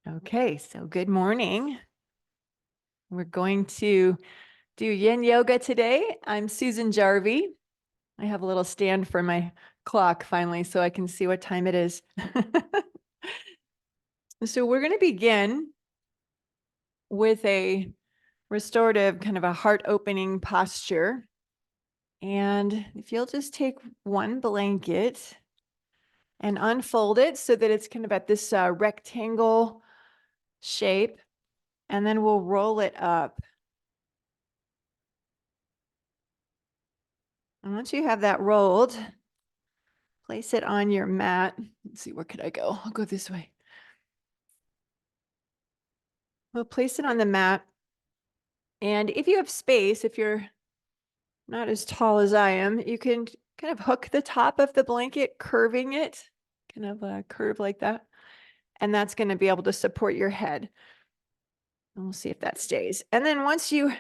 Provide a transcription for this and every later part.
Okay, so good morning. We're going to do yin yoga today. I'm Susan Jarvie. I have a little stand for my clock finally so I can see what time it is. So we're going to begin with a restorative, kind of a heart opening posture. And if you'll just take one blanket and unfold it so that it's kind of at this rectangle shape, and then we'll roll it up. And once you have that rolled, place it on your mat. Let's see, where could I go? I'll go this way. We'll place it on the mat. And if you have space, if you're not as tall as I am, you can kind of hook the top of the blanket, curving it, kind of a curve like that. And that's going to be able to support your head. And we'll see if that stays. And then once you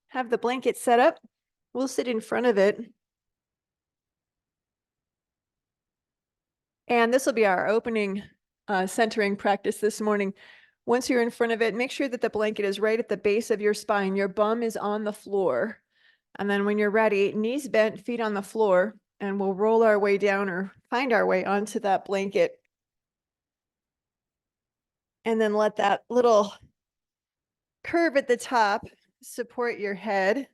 have the blanket set up, we'll sit in front of it. And this will be our opening centering practice this morning. Once you're in front of it, make sure that the blanket is right at the base of your spine. Your bum is on the floor. And then when you're ready, knees bent, feet on the floor, and we'll roll our way down or find our way onto that blanket. And then let that little curve at the top support your head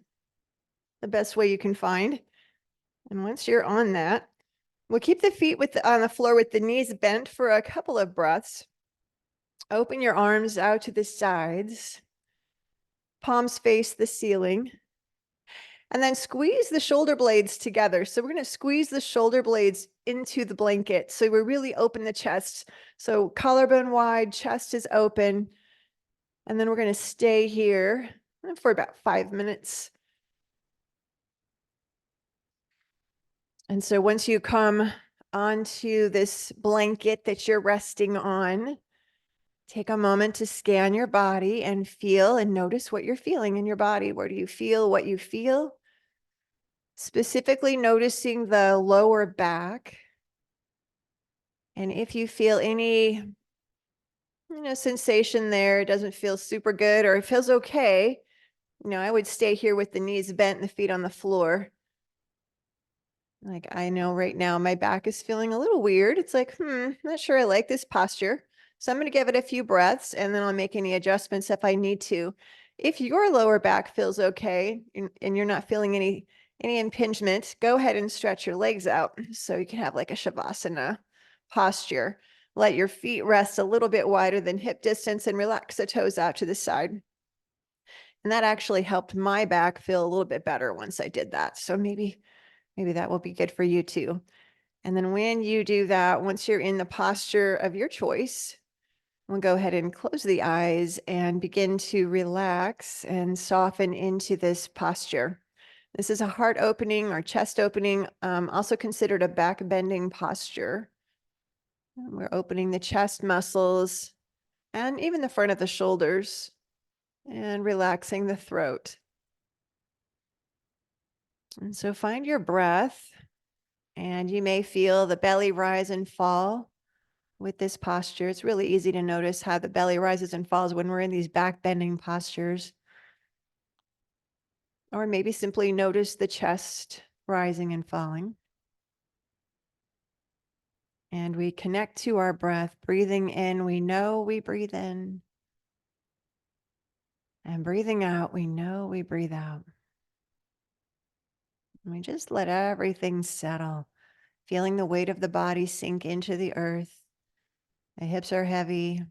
the best way you can find. And once you're on that, we'll keep the feet on the floor with the knees bent for a couple of breaths. Open your arms out to the sides. Palms face the ceiling. And then squeeze the shoulder blades together. So we're going to squeeze the shoulder blades into the blanket. So we really open the chest. So collarbone wide, chest is open. And then we're going to stay here for about 5 minutes. And so once you come onto this blanket that you're resting on, take a moment to scan your body and feel and notice what you're feeling in your body. Where do you feel what you feel? Specifically noticing the lower back. And if you feel any, sensation there, it doesn't feel super good or it feels okay, I would stay here with the knees bent and the feet on the floor. Like, I know right now my back is feeling a little weird. It's like, not sure I like this posture. So I'm going to give it a few breaths and then I'll make any adjustments if I need to. If your lower back feels okay and you're not feeling any impingement, go ahead and stretch your legs out so you can have like a Shavasana posture. Let your feet rest a little bit wider than hip distance and relax the toes out to the side. And that actually helped my back feel a little bit better once I did that. So maybe that will be good for you too. And then when you do that, once you're in the posture of your choice, we'll go ahead and close the eyes and begin to relax and soften into this posture. This is a heart opening or chest opening, also considered a back bending posture. We're opening the chest muscles and even the front of the shoulders and relaxing the throat. And so find your breath, and you may feel the belly rise and fall with this posture. It's really easy to notice how the belly rises and falls when we're in these back bending postures. Or maybe simply notice the chest rising and falling. And we connect to our breath, breathing in, we know we breathe in. And breathing out, we know we breathe out. And we just let everything settle, feeling the weight of the body sink into the earth. The hips are heavy.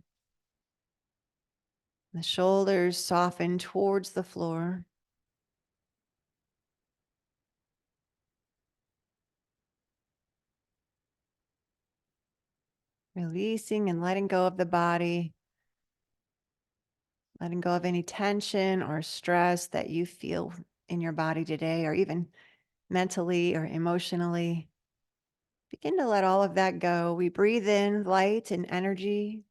The shoulders soften towards the floor. Releasing and letting go of the body. Letting go of any tension or stress that you feel in your body today, or even mentally or emotionally. Begin to let all of that go. We breathe in light and energy.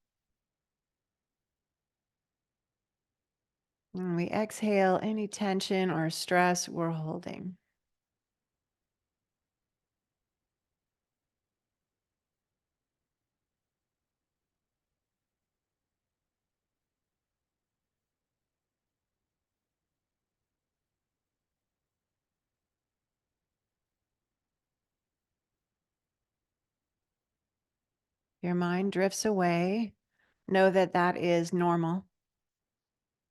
And we exhale any tension or stress we're holding. Your mind drifts away. Know that that is normal.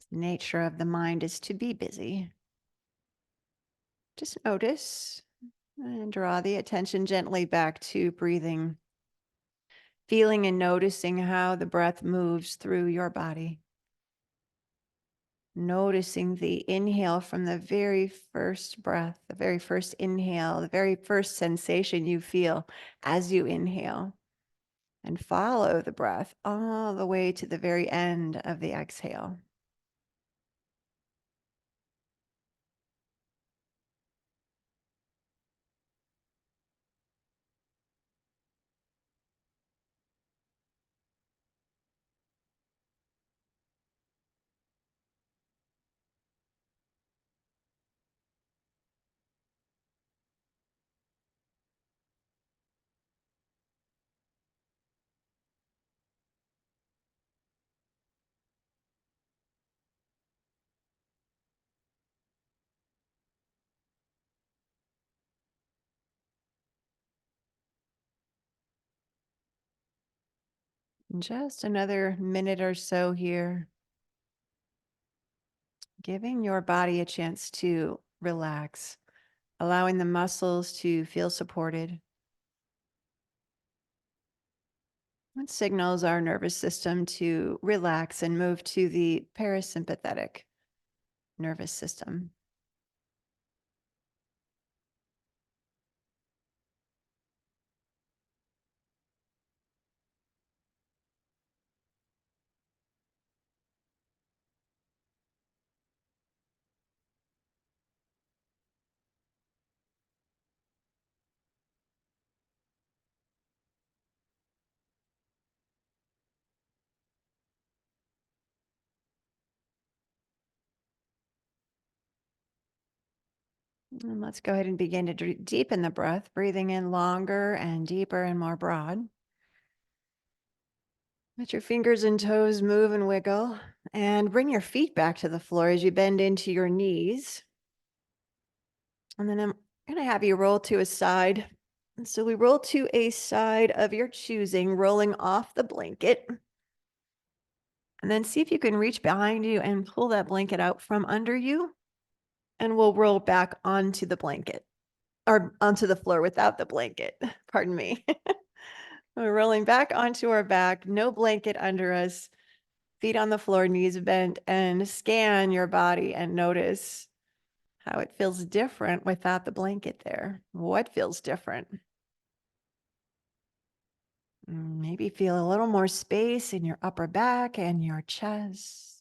The nature of the mind is to be busy. Just notice and draw the attention gently back to breathing, feeling and noticing how the breath moves through your body. Noticing the inhale from the very first breath, the very first inhale, the very first sensation you feel as you inhale. And follow the breath all the way to the very end of the exhale. Just another minute or so here, giving your body a chance to relax, allowing the muscles to feel supported. It signals our nervous system to relax and move to the parasympathetic nervous system. And let's go ahead and begin to deepen the breath, breathing in longer and deeper and more broad. Let your fingers and toes move and wiggle, and bring your feet back to the floor as you bend into your knees. And then I'm going to have you roll to a side. And so we roll to a side of your choosing, rolling off the blanket. And then see if you can reach behind you and pull that blanket out from under you. And we'll roll back onto the blanket or onto the floor without the blanket. Pardon me. We're rolling back onto our back, no blanket under us, feet on the floor, knees bent, and scan your body and notice how it feels different without the blanket there. What feels different? Maybe feel a little more space in your upper back and your chest.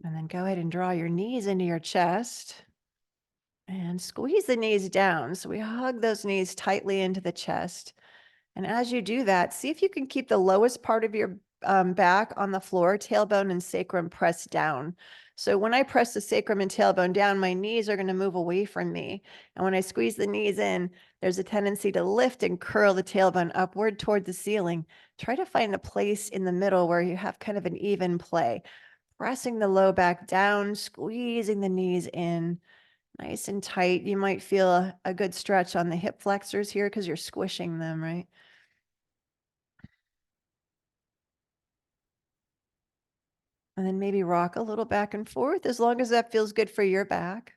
And then go ahead and draw your knees into your chest and squeeze the knees down. So we hug those knees tightly into the chest. And as you do that, see if you can keep the lowest part of your back on the floor, tailbone and sacrum pressed down. So when I press the sacrum and tailbone down, my knees are going to move away from me. And when I squeeze the knees in, there's a tendency to lift and curl the tailbone upward toward the ceiling. Try to find a place in the middle where you have kind of an even play. Pressing the low back down, squeezing the knees in, nice and tight. You might feel a good stretch on the hip flexors here because you're squishing them, right? And then maybe rock a little back and forth as long as that feels good for your back.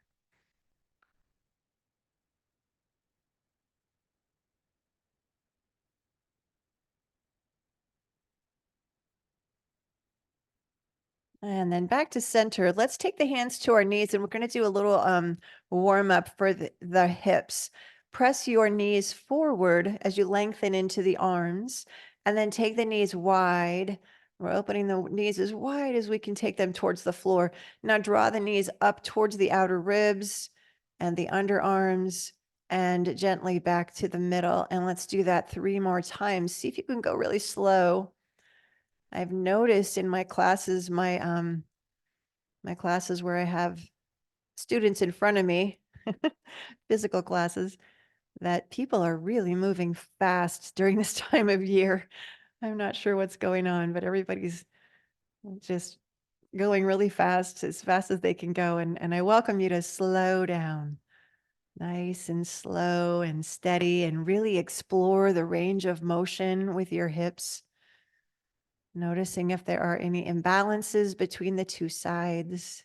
And then back to center. Let's take the hands to our knees and we're going to do a little warm up for the hips. Press your knees forward as you lengthen into the arms and then take the knees wide. We're opening the knees as wide as we can take them towards the floor. Now draw the knees up towards the outer ribs and the underarms and gently back to the middle. And let's do that 3 more times. See if you can go really slow. I've noticed in my classes, my classes where I have students in front of me, physical classes, that people are really moving fast during this time of year. I'm not sure what's going on, but everybody's just going really fast as they can go. And I welcome you to slow down, nice and slow and steady, and really explore the range of motion with your hips. Noticing if there are any imbalances between the two sides.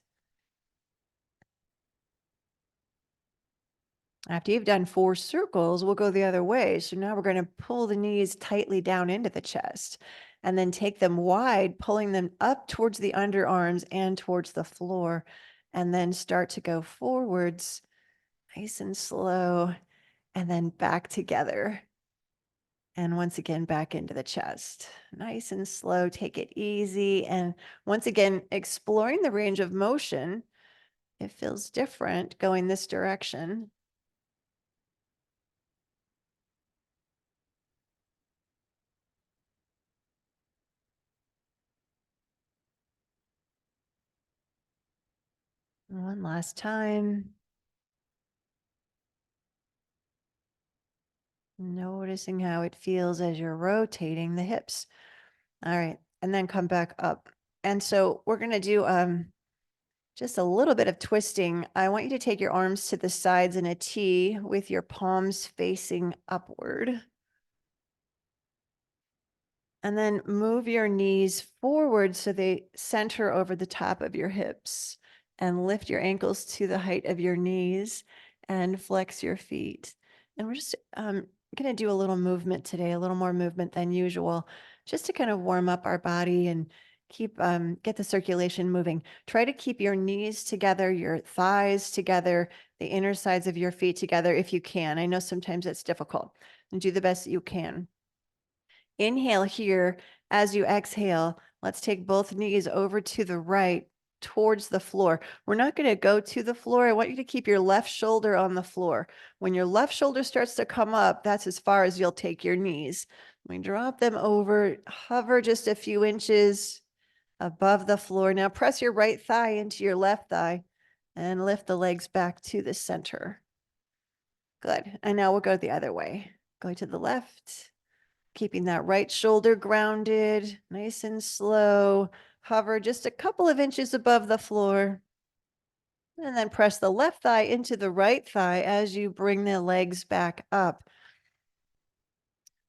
After you've done 4 circles, we'll go the other way. So now we're going to pull the knees tightly down into the chest and then take them wide, pulling them up towards the underarms and towards the floor, and then start to go forwards, nice and slow, and then back together. And once again, back into the chest. Nice and slow, take it easy. And once again, exploring the range of motion. It feels different going this direction. One last time. Noticing how it feels as you're rotating the hips. All right. And then come back up. And so we're going to do just a little bit of twisting. I want you to take your arms to the sides in a T with your palms facing upward. And then move your knees forward so they center over the top of your hips, and lift your ankles to the height of your knees and flex your feet. And we're just going to do a little movement today, a little more movement than usual, just to kind of warm up our body and keep get the circulation moving. Try to keep your knees together, your thighs together, the inner sides of your feet together if you can. I know sometimes it's difficult, and do the best that you can. Inhale here. As you exhale, let's take both knees over to the right towards the floor. We're not going to go to the floor. I want you to keep your left shoulder on the floor. When your left shoulder starts to come up, that's as far as you'll take your knees. We drop them over, hover just a few inches above the floor. Now press your right thigh into your left thigh and lift the legs back to the center. Good. And now we'll go the other way. Go to the left. Keeping that right shoulder grounded, nice and slow. Hover just a couple of inches above the floor. And then press the left thigh into the right thigh as you bring the legs back up.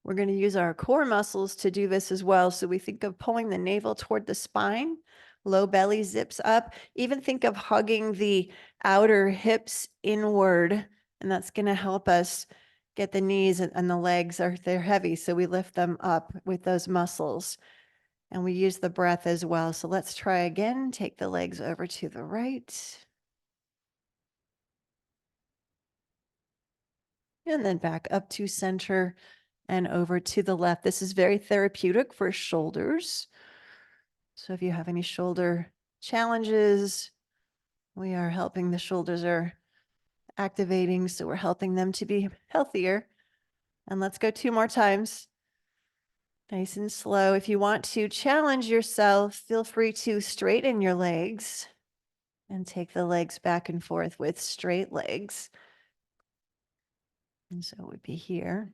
We're going to use our core muscles to do this as well. So we think of pulling the navel toward the spine, low belly zips up. Even think of hugging the outer hips inward, and that's going to help us get the knees and the legs they're heavy. So we lift them up with those muscles, and we use the breath as well. So let's try again. Take the legs over to the right. And then back up to center and over to the left. This is very therapeutic for shoulders. So if you have any shoulder challenges, we are helping. The shoulders are activating, so we're helping them to be healthier. And let's go 2 more times. Nice and slow. If you want to challenge yourself, feel free to straighten your legs and take the legs back and forth with straight legs. And so it would be here.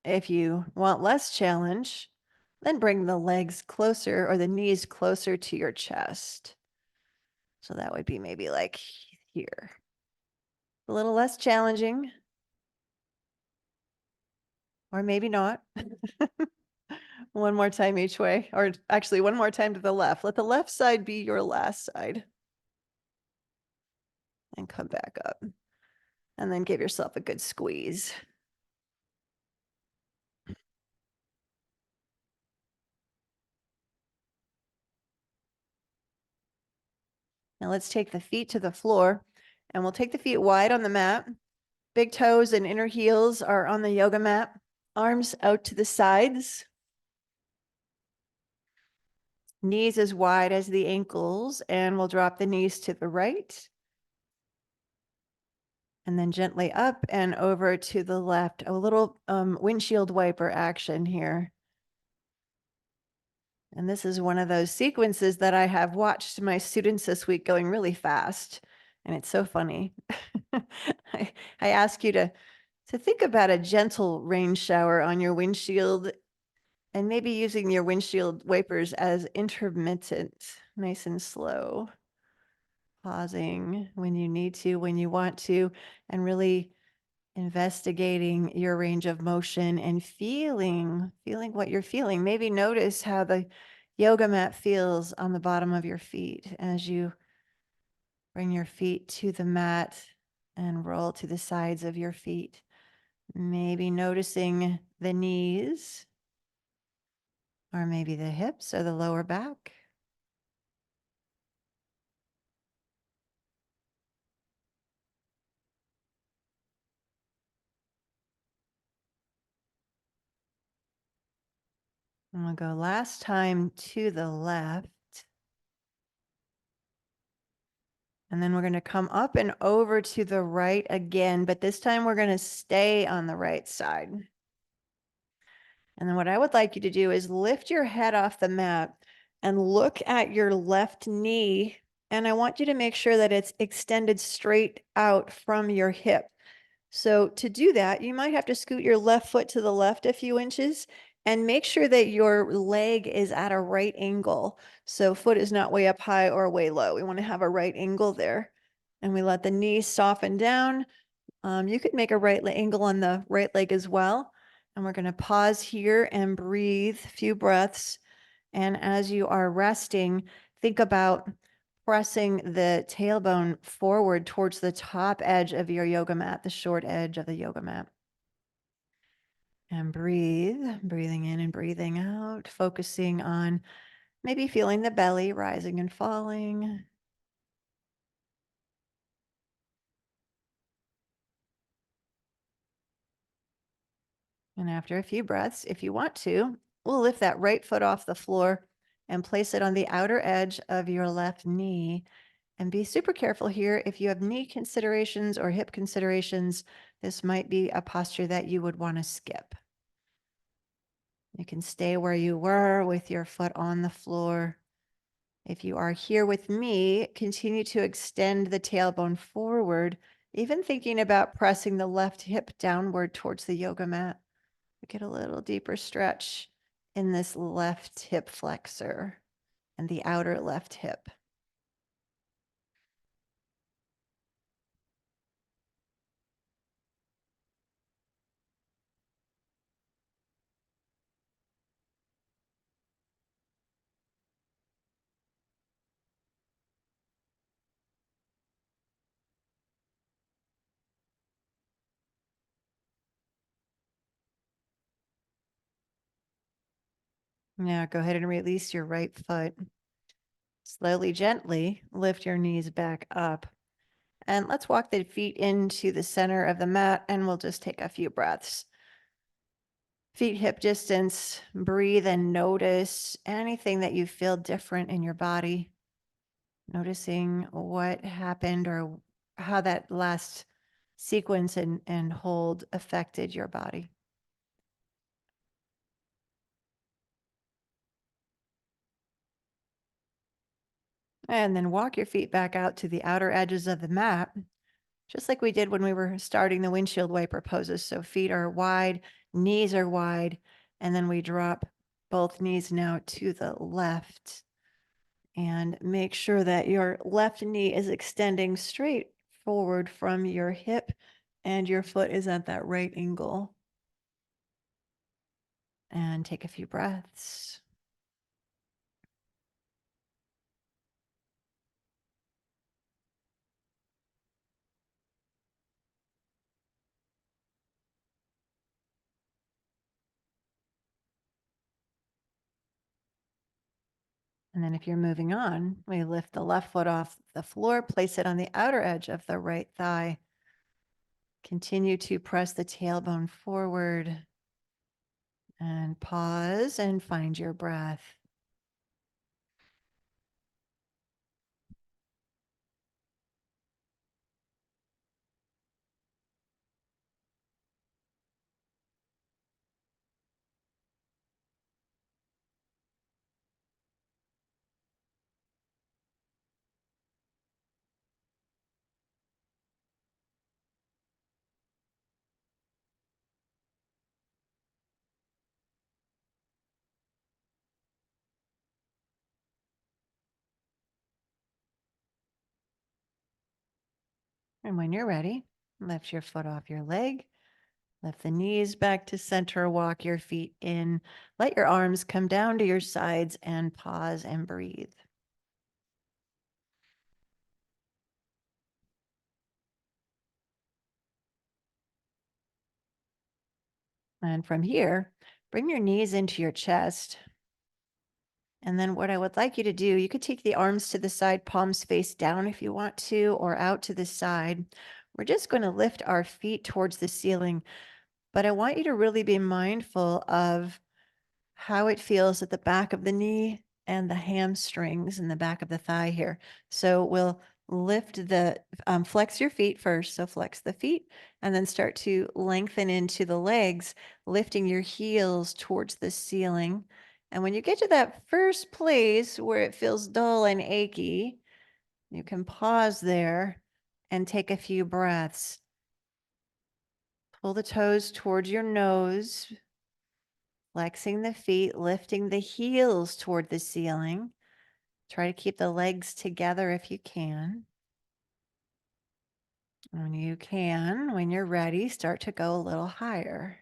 If you want less challenge, then bring the legs closer or the knees closer to your chest. So that would be maybe like here. A little less challenging. Or maybe not. One more time each way, or actually one more time to the left. Let the left side be your last side. And come back up. And then give yourself a good squeeze. Now let's take the feet to the floor, and we'll take the feet wide on the mat. Big toes and inner heels are on the yoga mat. Arms out to the sides. Knees as wide as the ankles, and we'll drop the knees to the right. And then gently up and over to the left. A little windshield wiper action here. And this is one of those sequences that I have watched my students this week going really fast. And it's so funny. I ask you to think about a gentle rain shower on your windshield And maybe using your windshield wipers as intermittent, nice and slow, pausing when you need to, when you want to, and really investigating your range of motion and feeling what you're feeling. Maybe notice how the yoga mat feels on the bottom of your feet as you bring your feet to the mat and roll to the sides of your feet. Maybe noticing the knees, or maybe the hips or the lower back. And we'll go last time to the left. And then we're going to come up and over to the right again, but this time we're going to stay on the right side. And then what I would like you to do is lift your head off the mat and look at your left knee. And I want you to make sure that it's extended straight out from your hip. So to do that, you might have to scoot your left foot to the left a few inches and make sure that your leg is at a right angle. So foot is not way up high or way low. We want to have a right angle there. And we let the knee soften down. You could make a angle on the right leg as well. And we're going to pause here and breathe a few breaths. And as you are resting, think about pressing the tailbone forward towards the top edge of your yoga mat, the short edge of the yoga mat. And breathing in and breathing out, focusing on maybe feeling the belly rising and falling. And after a few breaths, if you want to, we'll lift that right foot off the floor and place it on the outer edge of your left knee. And be super careful here. If you have knee considerations or hip considerations, this might be a posture that you would want to skip. You can stay where you were with your foot on the floor. If you are here with me, continue to extend the tailbone forward, even thinking about pressing the left hip downward towards the yoga mat. Get a little deeper stretch in this left hip flexor and the outer left hip. Now go ahead and release your right foot. Slowly, gently lift your knees back up. And let's walk the feet into the center of the mat and we'll just take a few breaths. Feet hip distance, breathe and notice anything that you feel different in your body. Noticing what happened or how that last sequence and hold affected your body. And then walk your feet back out to the outer edges of the mat, just like we did when we were starting the windshield wiper poses. So feet are wide, knees are wide, and then we drop both knees now to the left. And make sure that your left knee is extending straight forward from your hip and your foot is at that right angle. And take a few breaths. And then if you're moving on, we lift the left foot off the floor, place it on the outer edge of the right thigh. Continue to press the tailbone forward and pause and find your breath. And when you're ready, lift your foot off your leg. Lift the knees back to center, walk your feet in. Let your arms come down to your sides and pause and breathe. And from here, bring your knees into your chest. And then what I would like you to do, you could take the arms to the side, palms face down if you want to, or out to the side. We're just going to lift our feet towards the ceiling, but I want you to really be mindful of how it feels at the back of the knee and the hamstrings and the back of the thigh here. So we'll flex your feet first. So flex the feet and then start to lengthen into the legs, lifting your heels towards the ceiling. And when you get to that first place where it feels dull and achy, you can pause there and take a few breaths. Pull the toes towards your nose, flexing the feet, lifting the heels toward the ceiling. Try to keep the legs together if you can. When you can, when you're ready, start to go a little higher.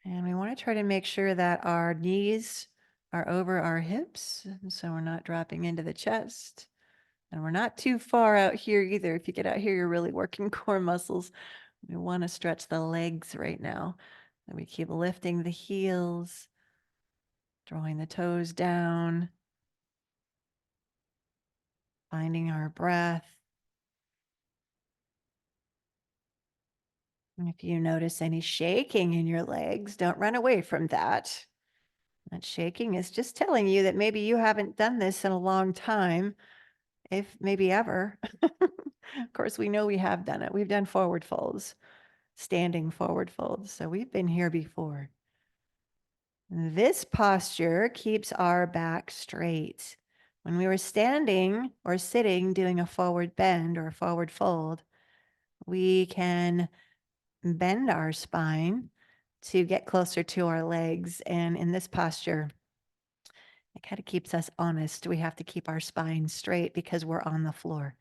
And we want to try to make sure that our knees are over our hips, so we're not dropping into the chest. And we're not too far out here either. If you get out here, you're really working core muscles. We want to stretch the legs right now. And we keep lifting the heels, drawing the toes down, finding our breath. And if you notice any shaking in your legs, don't run away from that. That shaking is just telling you that maybe you haven't done this in a long time, if maybe ever. Of course, we know we have done it. We've done forward folds, standing forward folds. So we've been here before. This posture keeps our back straight. When we were standing or sitting doing a forward bend or a forward fold, we can bend our spine to get closer to our legs. And in this posture, it kind of keeps us honest. We have to keep our spine straight because we're on the floor.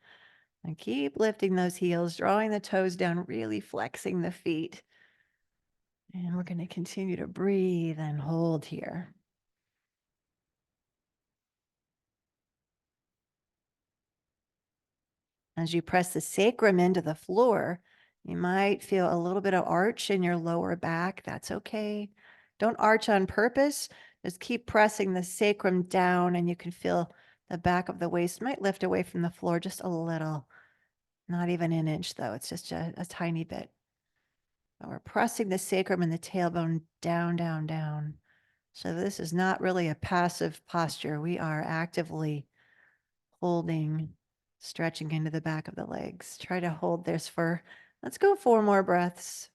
And keep lifting those heels, drawing the toes down, really flexing the feet. And we're going to continue to breathe and hold here. As you press the sacrum into the floor, you might feel a little bit of arch in your lower back. That's okay. Don't arch on purpose. Just keep pressing the sacrum down, and you can feel the back of the waist might lift away from the floor just a little. Not even an inch, though. It's just a tiny bit. But we're pressing the sacrum and the tailbone down, down, down. So this is not really a passive posture. We are actively holding, stretching into the back of the legs. Try to hold this for, let's go 4 more breaths.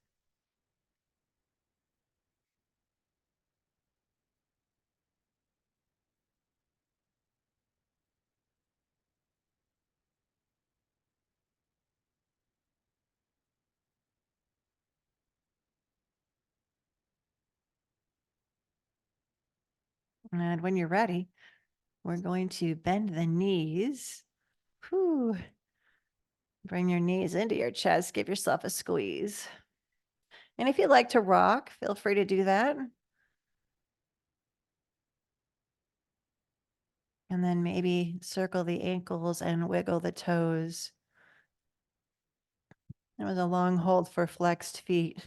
And when you're ready, we're going to bend the knees. Whew. Bring your knees into your chest. Give yourself a squeeze. And if you'd like to rock, feel free to do that. And then maybe circle the ankles and wiggle the toes. It was a long hold for flexed feet.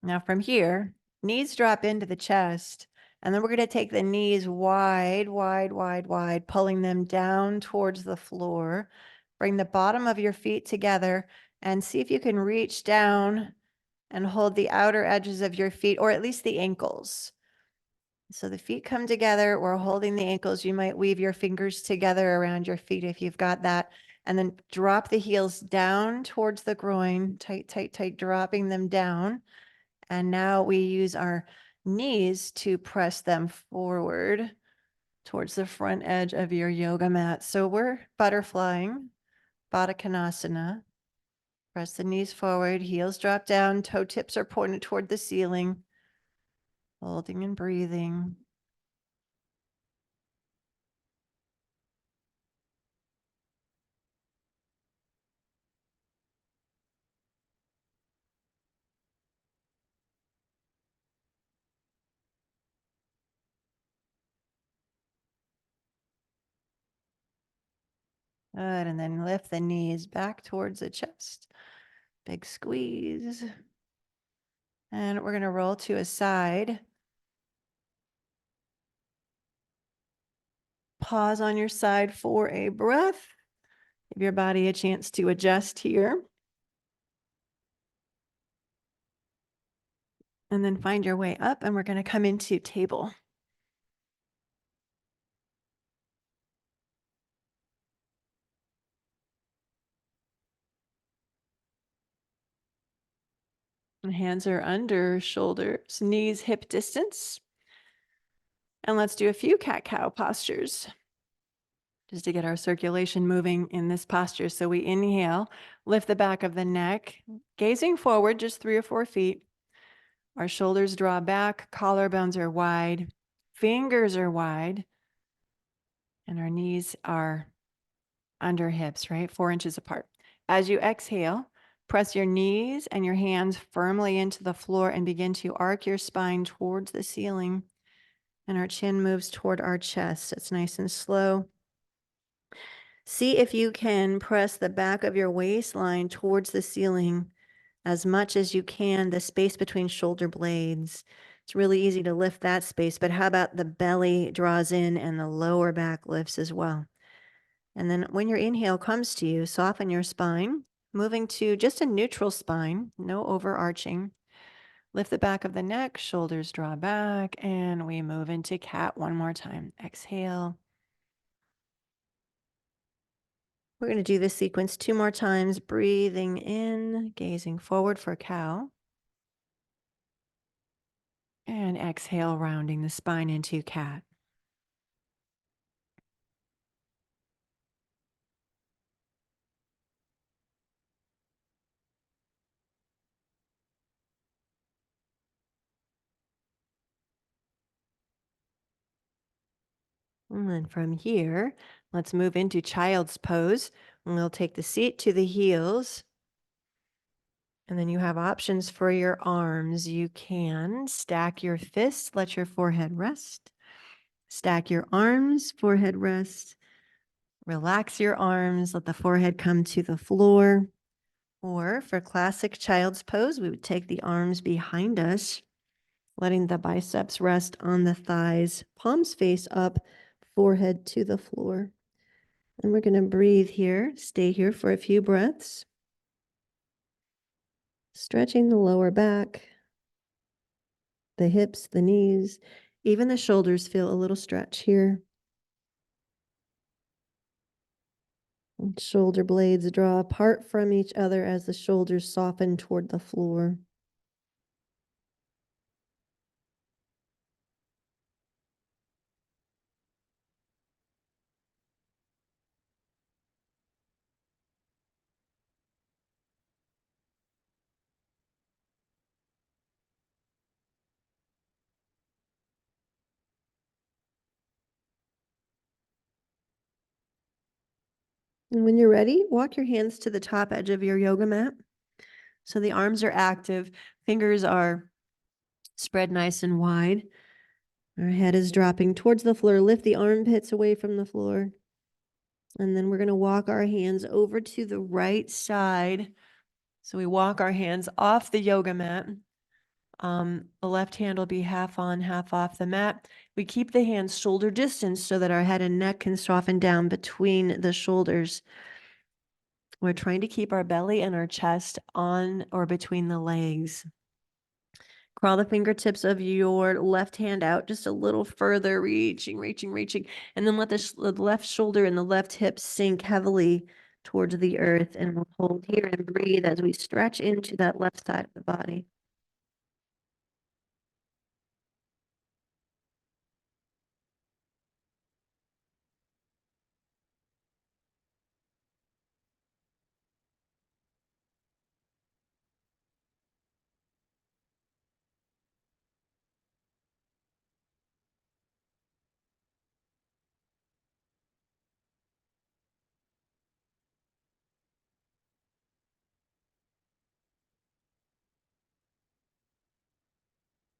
Now from here, knees drop into the chest, and then we're going to take the knees wide, wide, wide, wide, pulling them down towards the floor. Bring the bottom of your feet together and see if you can reach down and hold the outer edges of your feet, or at least the ankles. So the feet come together, we're holding the ankles. You might weave your fingers together around your feet if you've got that. And then drop the heels down towards the groin, tight, tight, tight, dropping them down. And now we use our knees to press them forward towards the front edge of your yoga mat. So we're butterflying, Baddha Konasana. Press the knees forward, heels drop down, toe tips are pointed toward the ceiling. Holding and breathing. Good. And then lift the knees back towards the chest. Big squeeze. And we're going to roll to a side. Pause on your side for a breath. Give your body a chance to adjust here. And then find your way up, and we're going to come into table. And hands are under shoulders, knees hip distance. And let's do a few cat-cow postures just to get our circulation moving in this posture. So we inhale, lift the back of the neck, gazing forward just 3 or 4 feet. Our shoulders draw back, collarbones are wide, fingers are wide, and our knees are under hips, right? 4 inches apart. As you exhale, press your knees and your hands firmly into the floor and begin to arc your spine towards the ceiling. And our chin moves toward our chest. It's nice and slow. See if you can press the back of your waistline towards the ceiling as much as you can, the space between shoulder blades. It's really easy to lift that space, but how about the belly draws in and the lower back lifts as well? And then when your inhale comes to you, soften your spine, moving to just a neutral spine, no overarching. Lift the back of the neck, shoulders draw back, and we move into cat one more time. Exhale. We're going to do this sequence 2 more times, breathing in, gazing forward for cow. And exhale, rounding the spine into cat. And then from here, let's move into child's pose. And we'll take the seat to the heels. And then you have options for your arms. You can stack your fists, let your forehead rest. Stack your arms, forehead rest. Relax your arms, let the forehead come to the floor. Or for classic child's pose, we would take the arms behind us, letting the biceps rest on the thighs, palms face up, forehead to the floor. And we're going to breathe here, stay here for a few breaths. Stretching the lower back, the hips, the knees, even the shoulders feel a little stretch here. And shoulder blades draw apart from each other as the shoulders soften toward the floor. And when you're ready, walk your hands to the top edge of your yoga mat. So the arms are active, fingers are spread nice and wide. Our head is dropping towards the floor. Lift the armpits away from the floor. And then we're going to walk our hands over to the right side. So we walk our hands off the yoga mat. The left hand will be half on, half off the mat. We keep the hands shoulder distance so that our head and neck can soften down between the shoulders. We're trying to keep our belly and our chest on or between the legs. Crawl the fingertips of your left hand out just a little further, reaching. And then let the left shoulder and the left hip sink heavily towards the earth. And we'll hold here and breathe as we stretch into that left side of the body.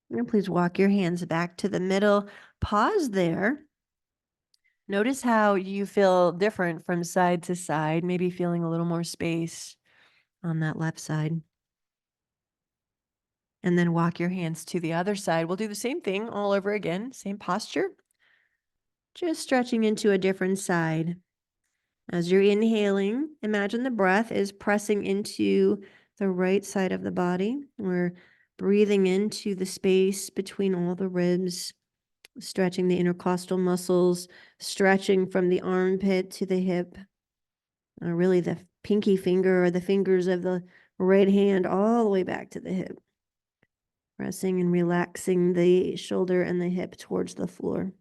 And please walk your hands back to the middle. Pause there. Notice how you feel different from side to side, maybe feeling a little more space on that left side. And then walk your hands to the other side. We'll do the same thing all over again, same posture, just stretching into a different side. As you're inhaling, imagine the breath is pressing into the right side of the body. We're breathing into the space between all the ribs, stretching the intercostal muscles, stretching from the armpit to the hip, really the pinky finger or the fingers of the right hand all the way back to the hip. Pressing and relaxing the shoulder and the hip towards the floor.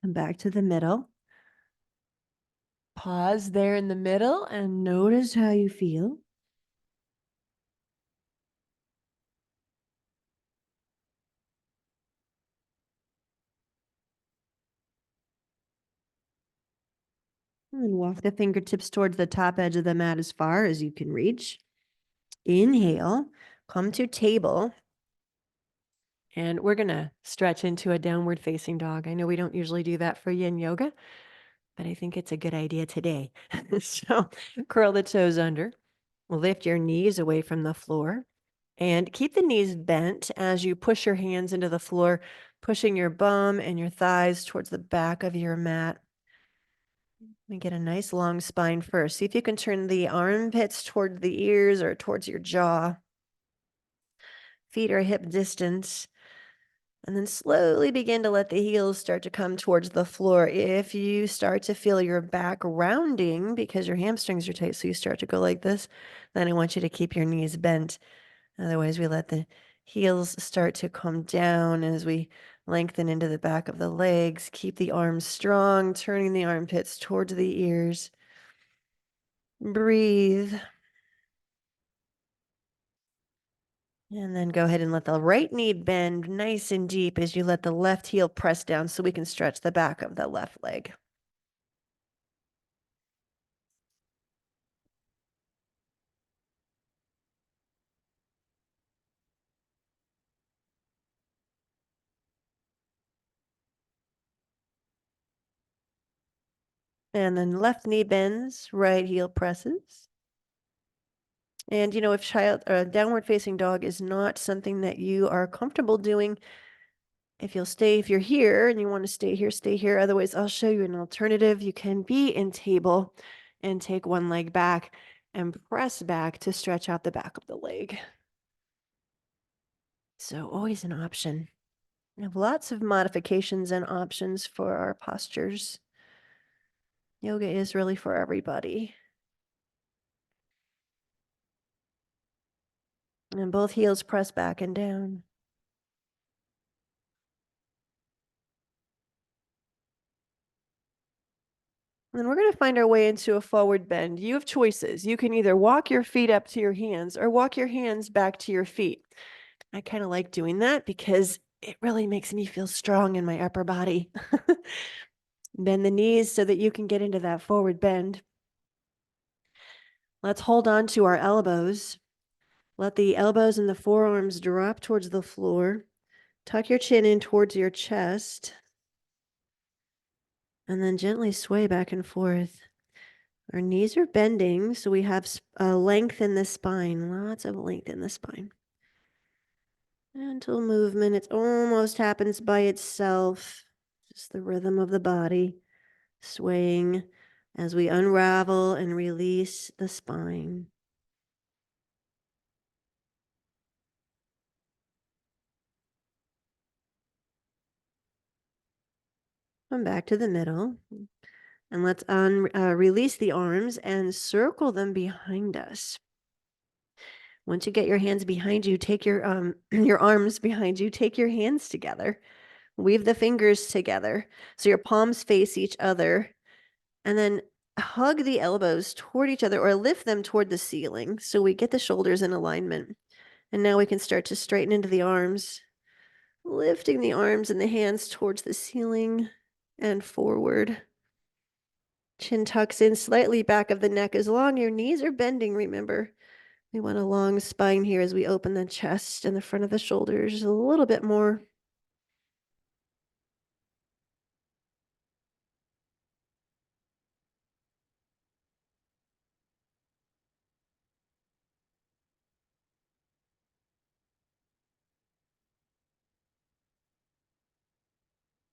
Come back to the middle. Pause there in the middle and notice how you feel. And walk the fingertips towards the top edge of the mat as far as you can reach. Inhale, come to table. And we're going to stretch into a downward facing dog. I know we don't usually do that for yin yoga, but I think it's a good idea today. So curl the toes under, lift your knees away from the floor, and keep the knees bent as you push your hands into the floor, pushing your bum and your thighs towards the back of your mat. And get a nice long spine first. See if you can turn the armpits toward the ears or towards your jaw. Feet are hip distance. And then slowly begin to let the heels start to come towards the floor. If you start to feel your back rounding because your hamstrings are tight, so you start to go like this, then I want you to keep your knees bent. Otherwise, we let the heels start to come down as we lengthen into the back of the legs. Keep the arms strong, turning the armpits towards the ears. Breathe. And then go ahead and let the right knee bend nice and deep as you let the left heel press down so we can stretch the back of the left leg. And then left knee bends, right heel presses. And if downward facing dog is not something that you are comfortable doing, if you're here and you want to stay here, stay here. Otherwise, I'll show you an alternative. You can be in table and take one leg back and press back to stretch out the back of the leg. So always an option. We have lots of modifications and options for our postures. Yoga is really for everybody. And both heels press back and down. And then we're going to find our way into a forward bend. You have choices. You can either walk your feet up to your hands or walk your hands back to your feet. I kind of like doing that because it really makes me feel strong in my upper body. Bend the knees so that you can get into that forward bend. Let's hold on to our elbows. Let the elbows and the forearms drop towards the floor. Tuck your chin in towards your chest. And then gently sway back and forth. Our knees are bending, so we have length in the spine, lots of length in the spine. Gentle movement, it almost happens by itself, just the rhythm of the body swaying as we unravel and release the spine. Come back to the middle. And let's release the arms and circle them behind us. Once you get your hands behind you, take your your arms behind you, take your hands together. Weave the fingers together so your palms face each other. And then hug the elbows toward each other or lift them toward the ceiling so we get the shoulders in alignment. And now we can start to straighten into the arms, lifting the arms and the hands towards the ceiling and forward. Chin tucks in slightly back of the neck as long. Your knees are bending, remember. We want a long spine here as we open the chest and the front of the shoulders a little bit more.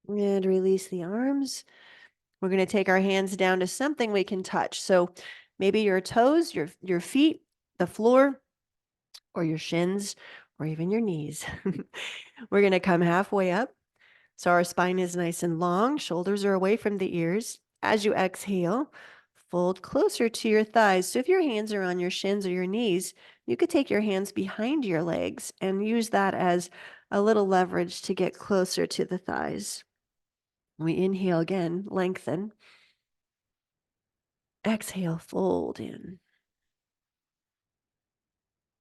And release the arms. We're going to take our hands down to something we can touch. So maybe your toes, your feet, the floor, or your shins, or even your knees. We're going to come halfway up. So our spine is nice and long, shoulders are away from the ears. As you exhale, fold closer to your thighs. So if your hands are on your shins or your knees, you could take your hands behind your legs and use that as a little leverage to get closer to the thighs. We inhale again, lengthen. Exhale, fold in.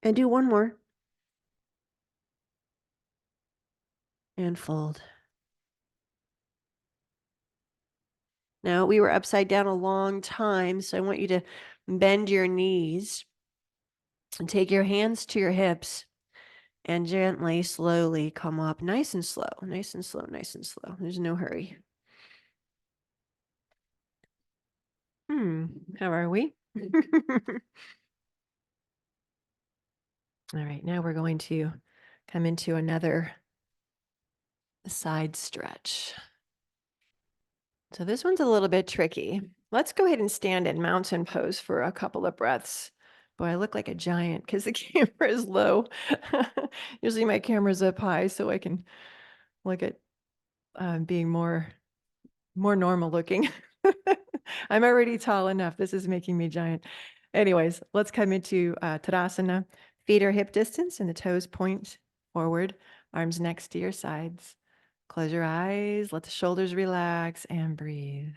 And do one more. And fold. Now, we were upside down a long time, so I want you to bend your knees and take your hands to your hips and gently, slowly come up, nice and slow, nice and slow, nice and slow. There's no hurry. How are we? All right, now we're going to come into another side stretch. So this one's a little bit tricky. Let's go ahead and stand in mountain pose for a couple of breaths. Boy, I look like a giant because the camera is low. Usually my camera's up high so I can look at being more normal looking. I'm already tall enough. This is making me giant. Anyways, let's come into Tadasana. Feet are hip distance and the toes point forward, arms next to your sides. Close your eyes, let the shoulders relax and breathe.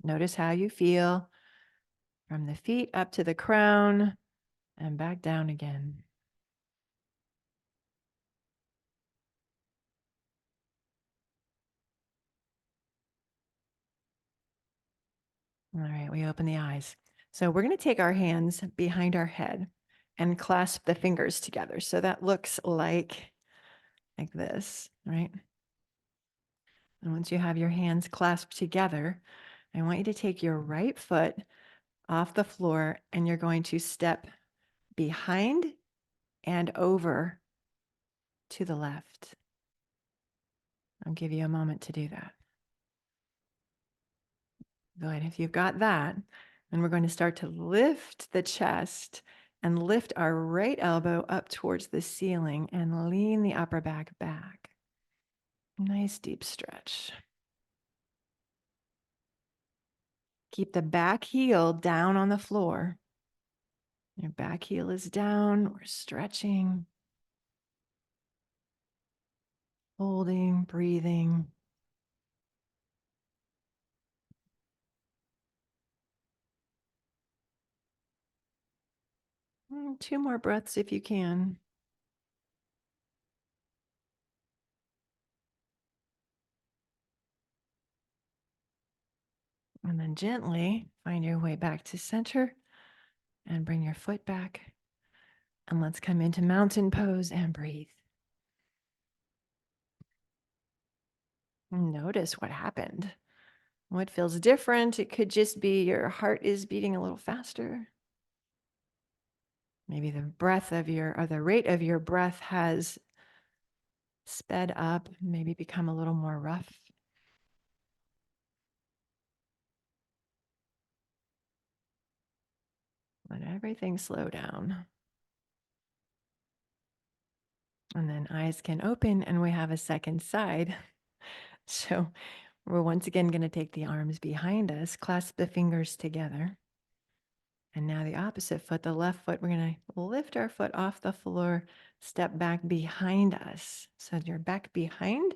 Notice how you feel from the feet up to the crown and back down again. All right, we open the eyes. So we're going to take our hands behind our head and clasp the fingers together. So that looks like this, right? And once you have your hands clasped together, I want you to take your right foot off the floor and you're going to step behind and over to the left. I'll give you a moment to do that. Good. If you've got that, then we're going to start to lift the chest and lift our right elbow up towards the ceiling and lean the upper back back. Nice deep stretch. Keep the back heel down on the floor. Your back heel is down. We're stretching, holding, breathing. Two more breaths if you can. And then gently find your way back to center and bring your foot back. And let's come into mountain pose and breathe. Notice what happened. What feels different? It could just be your heart is beating a little faster. Maybe the breath of your, or the rate of your breath has sped up, maybe become a little more rough. Let everything slow down. And then eyes can open and we have a second side. So we're once again going to take the arms behind us, clasp the fingers together. And now the opposite foot, the left foot, we're going to lift our foot off the floor, step back behind us. So you're back behind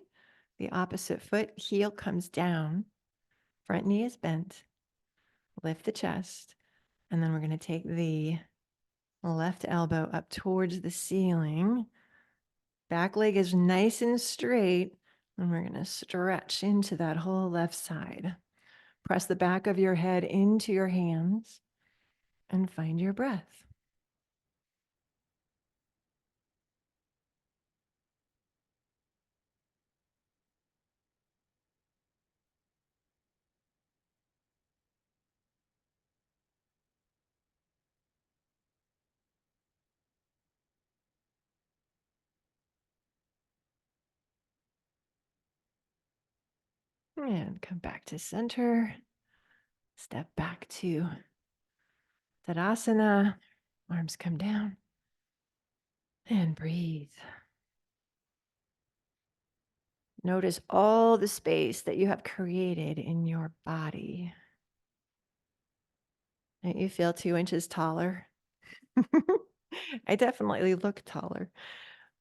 the opposite foot, heel comes down, front knee is bent, lift the chest. And then we're going to take the left elbow up towards the ceiling. Back leg is nice and straight. And we're going to stretch into that whole left side. Press the back of your head into your hands and find your breath. And come back to center. Step back to Tadasana. Arms come down. And breathe. Notice all the space that you have created in your body. Don't you feel 2 inches taller? I definitely look taller.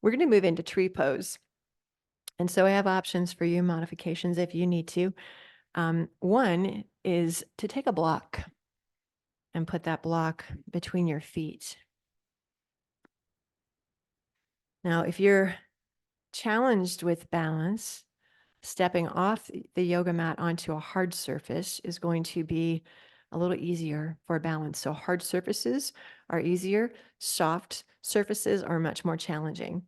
We're going to move into tree pose. And so I have options for you, modifications if you need to. One is to take a block and put that block between your feet. Now, if you're challenged with balance, stepping off the yoga mat onto a hard surface is going to be a little easier for balance. So hard surfaces are easier. Soft surfaces are much more challenging.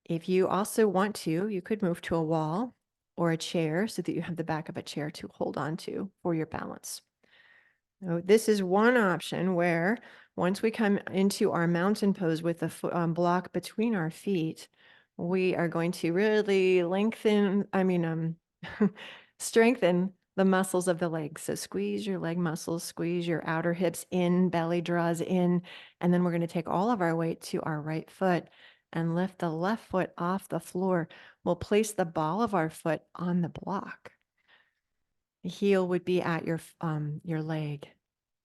If you also want to, you could move to a wall or a chair so that you have the back of a chair to hold on to for your balance. So this is one option where once we come into our mountain pose with the block between our feet, we are going to really strengthen the muscles of the legs. So squeeze your leg muscles, squeeze your outer hips in, belly draws in, and then we're going to take all of our weight to our right foot and lift the left foot off the floor. We'll place the ball of our foot on the block. The heel would be at your leg.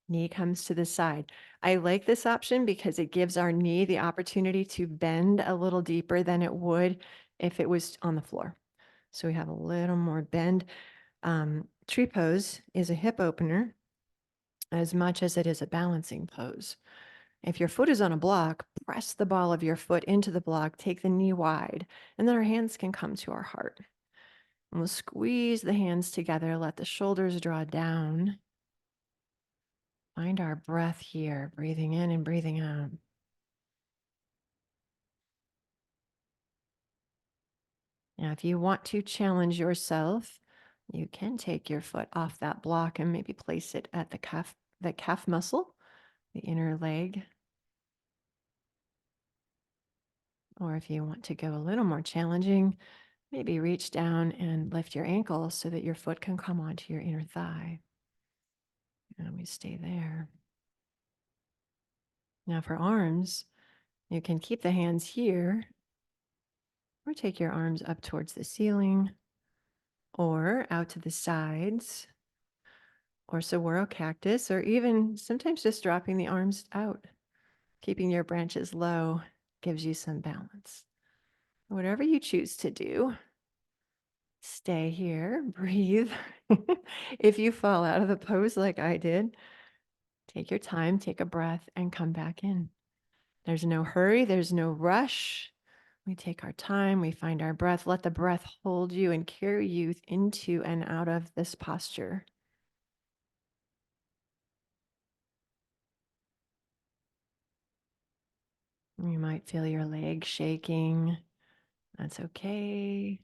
Knee comes to the side. I like this option because it gives our knee the opportunity to bend a little deeper than it would if it was on the floor. So we have a little more bend. Tree pose is a hip opener as much as it is a balancing pose. If your foot is on a block, press the ball of your foot into the block, take the knee wide, and then our hands can come to our heart. And we'll squeeze the hands together, let the shoulders draw down. Find our breath here, breathing in and breathing out. Now, if you want to challenge yourself, you can take your foot off that block and maybe place it at the calf muscle, the inner leg. Or if you want to go a little more challenging, maybe reach down and lift your ankle so that your foot can come onto your inner thigh. And we stay there. Now for arms, you can keep the hands here or take your arms up towards the ceiling or out to the sides or saguaro cactus, or even sometimes just dropping the arms out. Keeping your branches low gives you some balance. Whatever you choose to do, stay here, breathe. If you fall out of the pose like I did, take your time, take a breath, and come back in. There's no hurry, there's no rush. We take our time, we find our breath, let the breath hold you and carry you into and out of this posture. You might feel your legs shaking. That's okay.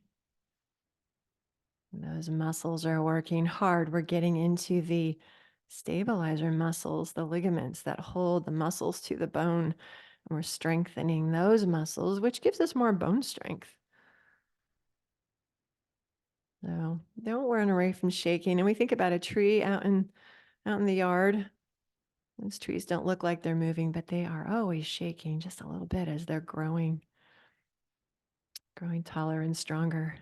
Those muscles are working hard. We're getting into the stabilizer muscles, the ligaments that hold the muscles to the bone. And we're strengthening those muscles, which gives us more bone strength. So don't run away from shaking. And we think about a tree out in the yard. Those trees don't look like they're moving, but they are always shaking just a little bit as they're growing taller and stronger.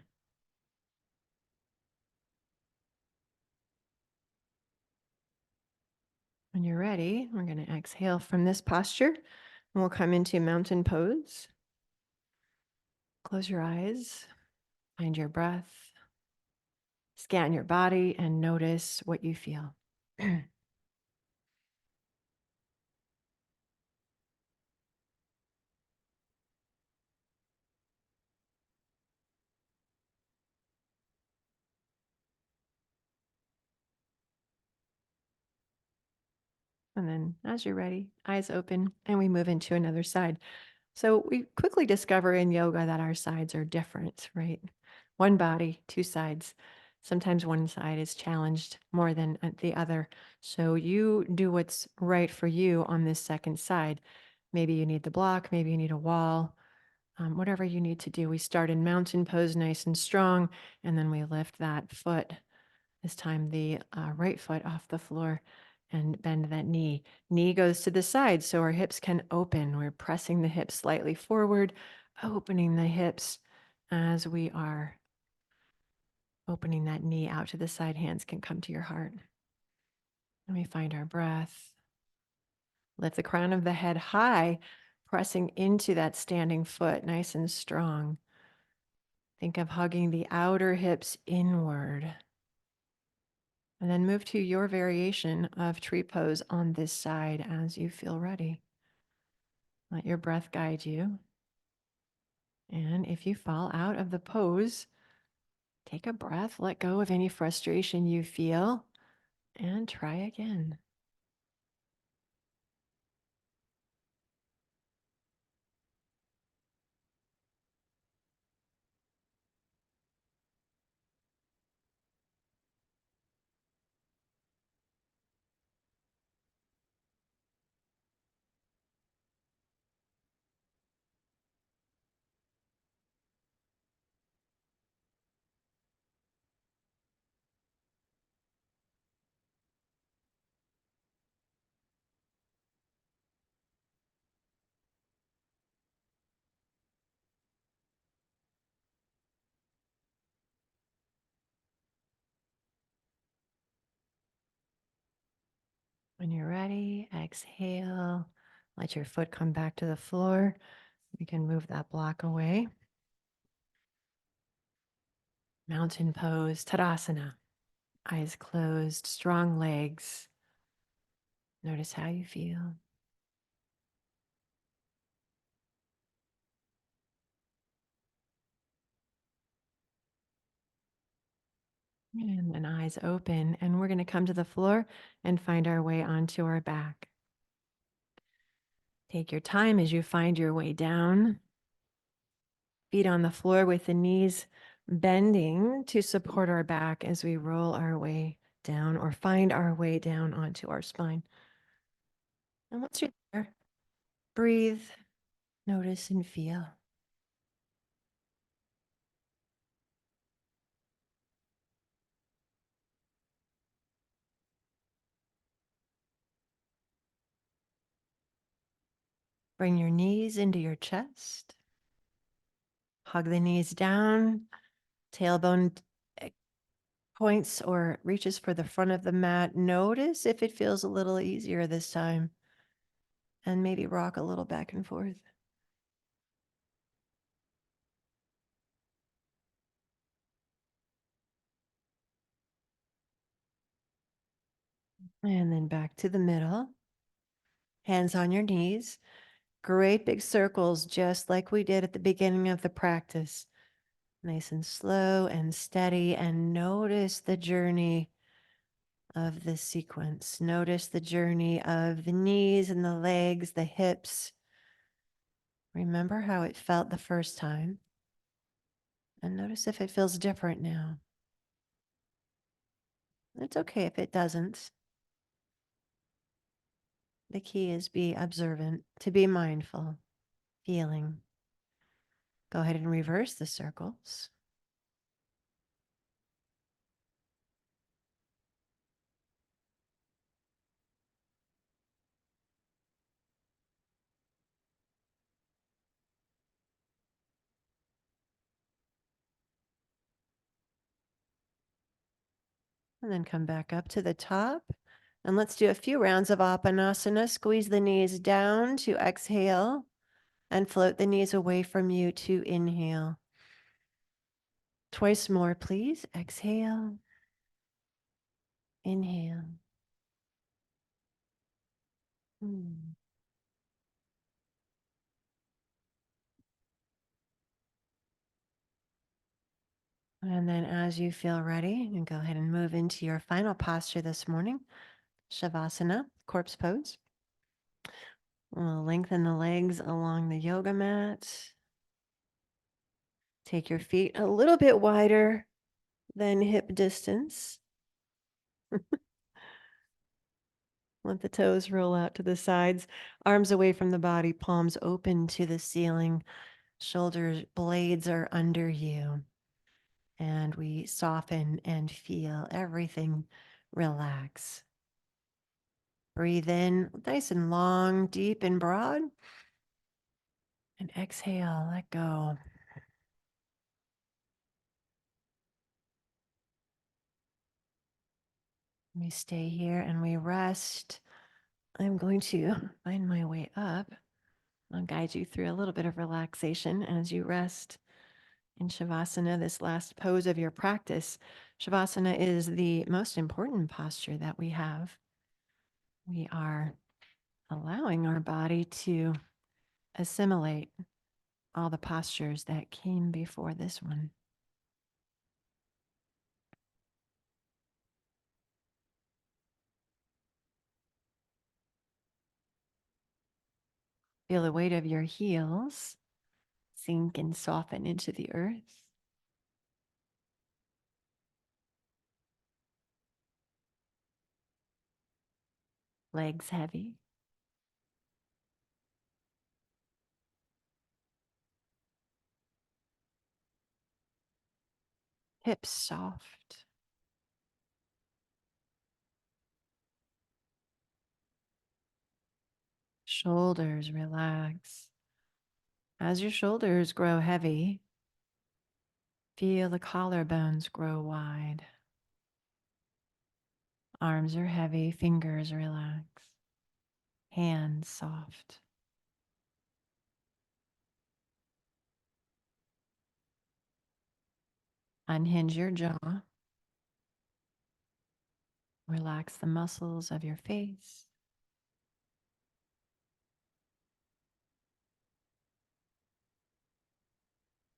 When you're ready, we're going to exhale from this posture and we'll come into mountain pose. Close your eyes, find your breath, scan your body, and notice what you feel. And then as you're ready, eyes open, and we move into another side. So we quickly discover in yoga that our sides are different, right? One body, two sides. Sometimes one side is challenged more than the other. So you do what's right for you on this second side. Maybe you need the block, maybe you need a wall, whatever you need to do. We start in mountain pose, nice and strong, and then we lift that foot, this time the right foot off the floor, and bend that knee. Knee goes to the side so our hips can open. We're pressing the hips slightly forward, opening the hips as we are opening that knee out to the side. Hands can come to your heart. And we find our breath. Lift the crown of the head high, pressing into that standing foot, nice and strong. Think of hugging the outer hips inward. And then move to your variation of tree pose on this side as you feel ready. Let your breath guide you. And if you fall out of the pose, take a breath, let go of any frustration you feel, and try again. When you're ready, exhale. Let your foot come back to the floor. You can move that block away. Mountain pose, Tadasana. Eyes closed, strong legs. Notice how you feel. And then eyes open, and we're going to come to the floor and find our way onto our back. Take your time as you find your way down. Feet on the floor with the knees bending to support our back as we roll our way down or find our way down onto our spine. And once you're there, breathe, notice, and feel. Bring your knees into your chest. Hug the knees down, tailbone points or reaches for the front of the mat. Notice if it feels a little easier this time. And maybe rock a little back and forth. And then back to the middle. Hands on your knees. Great big circles, just like we did at the beginning of the practice. Nice and slow and steady. And notice the journey of this sequence. Notice the journey of the knees and the legs, the hips. Remember how it felt the first time. And notice if it feels different now. It's okay if it doesn't. The key is be observant, to be mindful, feeling. Go ahead and reverse the circles. And then come back up to the top. And let's do a few rounds of Apanasana. Squeeze the knees down to exhale and float the knees away from you to inhale. Twice more, please. Exhale. Inhale. Hmm. And then as you feel ready, you can go ahead and move into your final posture this morning, Shavasana, corpse pose. We'll lengthen the legs along the yoga mat. Take your feet a little bit wider than hip distance. Let the toes roll out to the sides, arms away from the body, palms open to the ceiling, shoulders blades are under you. And we soften and feel everything relax. Breathe in nice and long, deep and broad. And exhale, let go. We stay here and we rest. I'm going to find my way up. I'll guide you through a little bit of relaxation as you rest in Shavasana, this last pose of your practice. Shavasana is the most important posture that we have. We are allowing our body to assimilate all the postures that came before this one. Feel the weight of your heels sink and soften into the earth. Legs heavy. Hips soft. Shoulders relax. As your shoulders grow heavy, feel the collarbones grow wide. Arms are heavy, fingers relax. Hands soft. Unhinge your jaw. Relax the muscles of your face.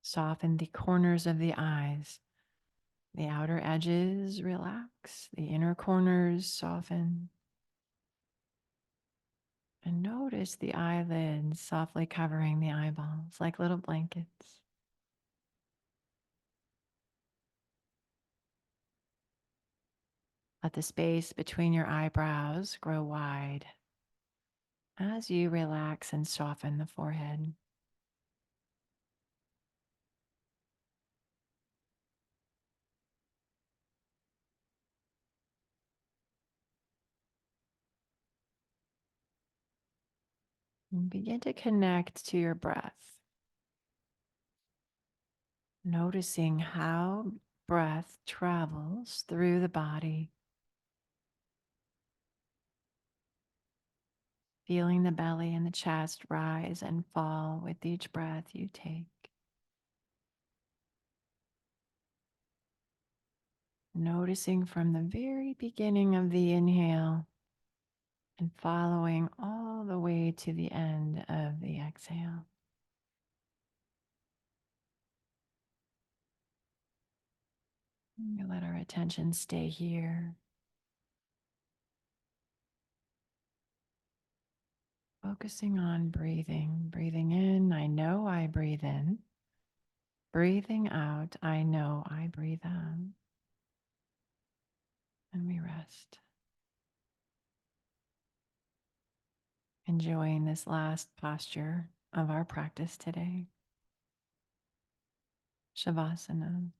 Soften the corners of the eyes. The outer edges relax. The inner corners soften. And notice the eyelids softly covering the eyeballs like little blankets. Let the space between your eyebrows grow wide as you relax and soften the forehead. And begin to connect to your breath, noticing how breath travels through the body, feeling the belly and the chest rise and fall with each breath you take. Noticing from the very beginning of the inhale and following all the way to the end of the exhale. We let our attention stay here, focusing on breathing. Breathing in, I know I breathe in. Breathing out, I know I breathe out. And we rest. Enjoying this last posture of our practice today. Shavasana.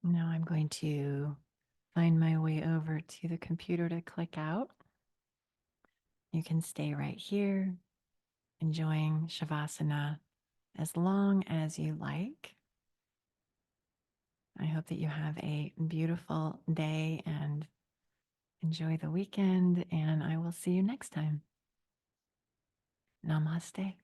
Now I'm going to find my way over to the computer to click out. You can stay right here, enjoying Shavasana as long as you like. I hope that you have a beautiful day and enjoy the weekend, and I will see you next time. Namaste.